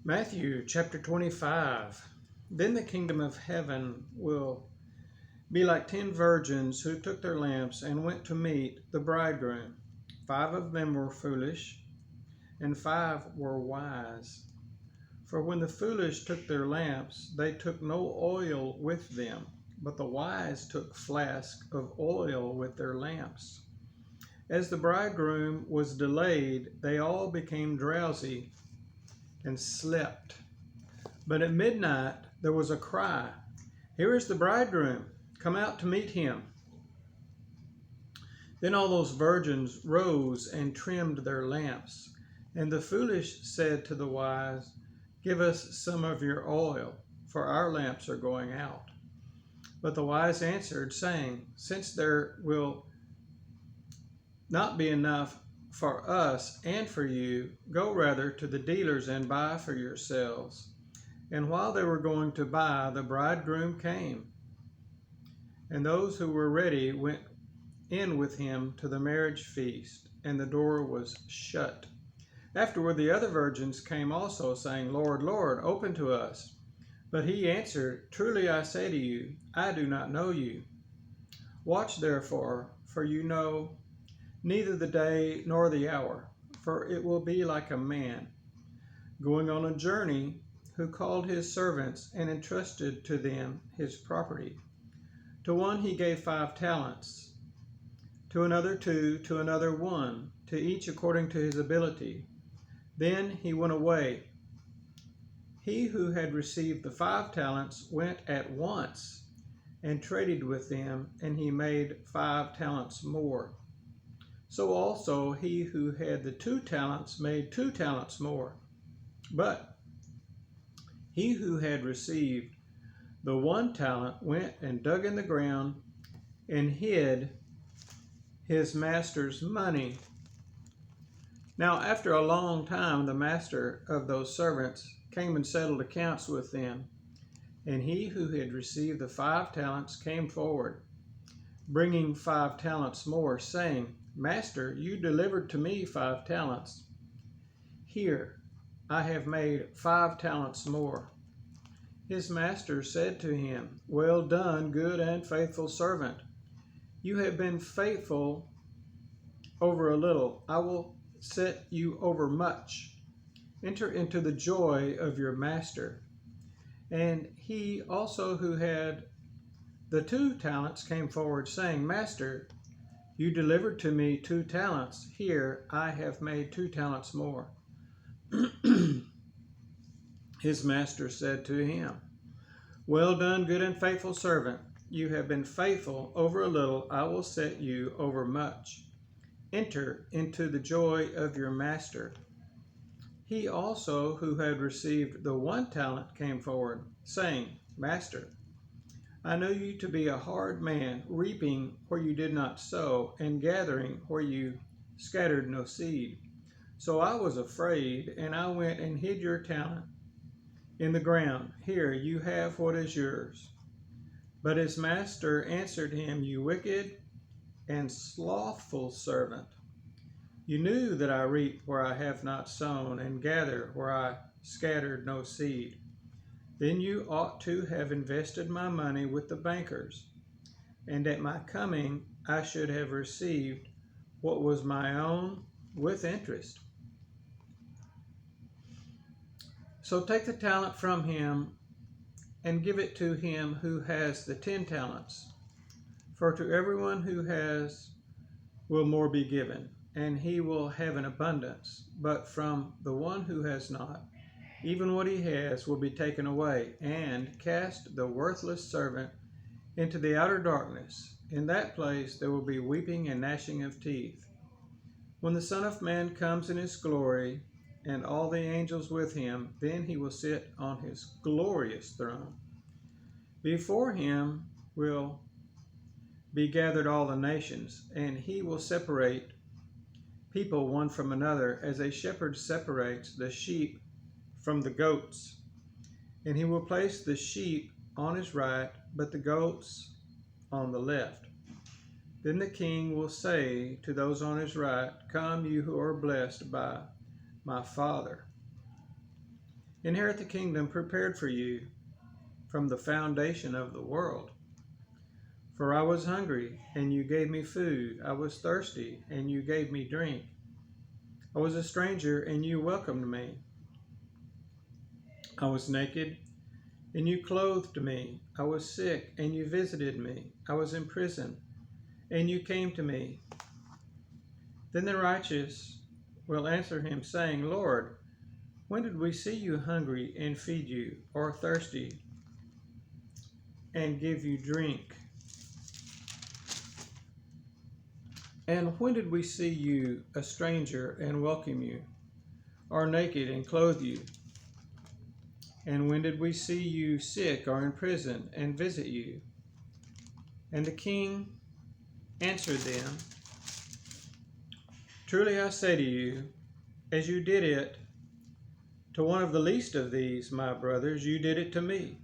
Matthew chapter 25. Then the kingdom of heaven will be like 10 virgins who took their lamps and went to meet the bridegroom. 5 of them were foolish, and 5 were wise. For when the foolish took their lamps, they took no oil with them, but the wise took flasks of oil with their lamps. As the bridegroom was delayed, they all became drowsy and slept. But at midnight there was a cry, "Here is the bridegroom, come out to meet him." Then all those virgins rose and trimmed their lamps. And the foolish said to the wise, "Give us some of your oil, for our lamps are going out." But the wise answered, saying, "Since there will not be enough for us and for you, go rather to the dealers and buy for yourselves." And while they were going to buy, the bridegroom came, and those who were ready went in with him to the marriage feast, and the door was shut. Afterward the other virgins came also, saying, "Lord, Lord, open to us." But he answered, "Truly I say to you, I do not know you. Watch therefore, for you know neither the day nor the hour. For it will be like a man going on a journey, who called his servants and entrusted to them his property. To one he gave 5 talents, to another 2, to another 1, to each according to his ability. Then he went away. He who had received the 5 talents went at once and traded with them, and he made 5 talents more. So also he who had the 2 talents made 2 talents more. But he who had received the 1 talent went and dug in the ground and hid his master's money. Now after a long time the master of those servants came and settled accounts with them. And he who had received the 5 talents came forward, bringing 5 talents more, saying, "Master, you delivered to me 5 talents. Here, I have made 5 talents more." His master said to him, "Well done, good and faithful servant. You have been faithful over a little. I will set you over much. Enter into the joy of your master." And he also who had the 2 talents came forward, saying, "Master, you delivered to me 2 talents. Here, I have made 2 talents more." His master said to him, "Well done, good and faithful servant. You have been faithful over a little. I will set you over much. Enter into the joy of your master." He also who had received the 1 talent came forward, saying, "Master, I know you to be a hard man, reaping where you did not sow, and gathering where you scattered no seed. So I was afraid, and I went and hid your talent in the ground. Here, you have what is yours." But his master answered him, "You wicked and slothful servant. You knew that I reap where I have not sown, and gather where I scattered no seed. Then you ought to have invested my money with the bankers, and at my coming I should have received what was my own with interest. So take the talent from him and give it to him who has the 10 talents. For to everyone who has will more be given, and he will have an abundance. But from the one who has not, even what he has will be taken away. And cast the worthless servant into the outer darkness. In that place there will be weeping and gnashing of teeth, when the Son of Man comes in his glory, and all the angels with him. Then he will sit on his glorious throne. Before him will be gathered all the nations, and he will separate people one from another, as a shepherd separates the sheep from the goats. And he will place the sheep on his right, but the goats on the left. Then the king will say to those on his right, "Come, you who are blessed by my Father, Inherit the kingdom prepared for you from the foundation of the world. For I was hungry, and you gave me food. I was thirsty, and you gave me drink. I was a stranger, and you welcomed me. I was naked, and you clothed me. I was sick, and you visited me. I was in prison, and you came to me. Then the righteous will answer him, saying, Lord, when did we see you hungry and feed you, or thirsty and give you drink? And when did we see you a stranger and welcome you, or naked and clothe you? And when did we see you sick or in prison and visit you? And the king answered them, Truly I say to you, as you did it to one of the least of these, my brothers, you did it to me.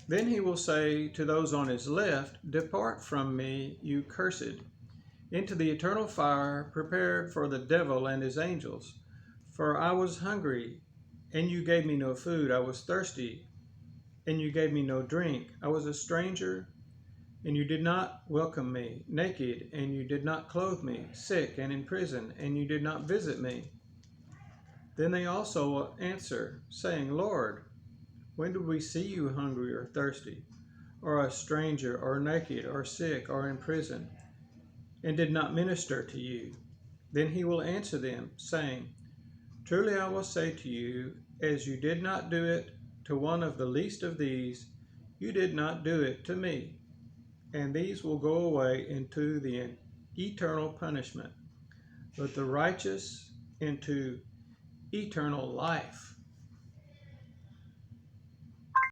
Then he will say to those on his left, Depart from me, you cursed, into the eternal fire prepared for the devil and his angels. For I was hungry, and you gave me no food. I was thirsty, and you gave me no drink. I was a stranger, and you did not welcome me, naked, and you did not clothe me, sick and in prison, and you did not visit me. Then they also will answer, saying, Lord, when did we see you hungry or thirsty, or a stranger, or naked, or sick, or in prison, and did not minister to you? Then he will answer them, saying, Truly I will say to you, as you did not do it to one of the least of these, you did not do it to me. And these will go away into the eternal punishment, but the righteous into eternal life.